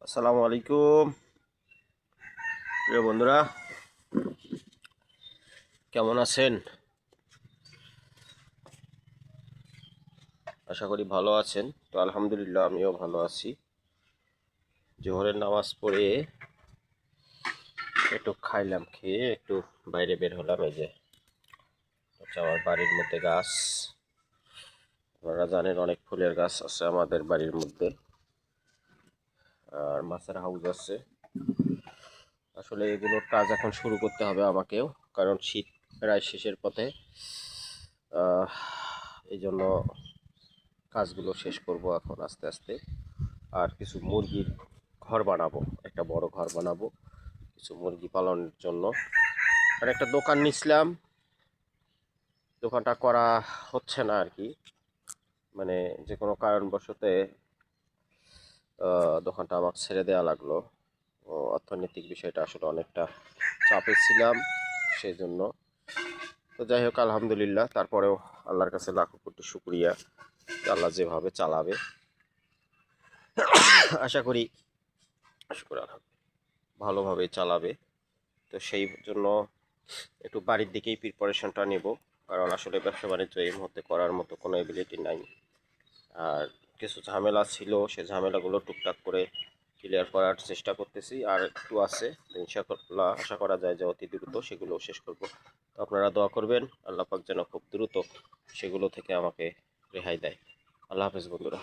আসসালামু আলাইকুম প্রিয় বন্ধুরা, কেমন আছেন? আশা করি ভালো আছেন। তো আলহামদুলিল্লাহ আমিও ভালো আছি। জোহরের নামাজ পড়ে একটু খাইলাম, খেয়ে একটু বাইরে বের হলাম। এই যে হচ্ছে আমার বাড়ির মধ্যে গাছ, আপনারা জানেন অনেক ফুলের গাছ আছে আমাদের বাড়ির মধ্যে, আর মাছের হাউস আছে। আসলে এগুলোর কাজ এখন শুরু করতে হবে আমাকেও, কারণ শীত প্রায় শেষের পথে। আহ, এই জন্য কাজগুলো শেষ করব এখন আস্তে আস্তে। আর কিছু মুরগির ঘর বানাবো, একটা বড় ঘর বানাবো কিছু মুরগি পালনের জন্য। আর একটা দোকান নিছিলাম, দোকানটা করা হচ্ছে না আর কি, মানে যে কোনো কারণবশতে দোকানটা আমার ছেড়ে দেওয়া লাগলো। অর্থনৈতিক বিষয়টা আসলে অনেকটা চাপে ছিলাম সেই জন্য। তো যাই হোক, আলহামদুলিল্লাহ, তারপরেও আল্লাহর কাছে লাখো কোটি শুকরিয়া, আল্লাহ যেভাবে চালাবে আশা করি শুকর ভালোভাবে চালাবে। তো সেই জন্য একটু বাড়ির দিকেই প্রিপারেশনটা নেব, কারণ আসলে ব্যবসা বাণিজ্য এই মুহূর্তে করার মতো কোনো এবিলিটি নাই। আর কিছু ঝামেলা ছিল, সে ঝামেলাগুলো টুকটাক করে ক্লিয়ার করার চেষ্টা করতেছি। আর একটু আছে, ইনশাআল্লাহ আশা করা যায় যে অতি দ্রুত সেগুলো শেষ করব। তো আপনারা দোয়া করবেন আল্লাহ পাক যেন খুব দ্রুত সেগুলো থেকে আমাকে রেহাই দেয়। আল্লাহ হাফেজ বন্ধুরা।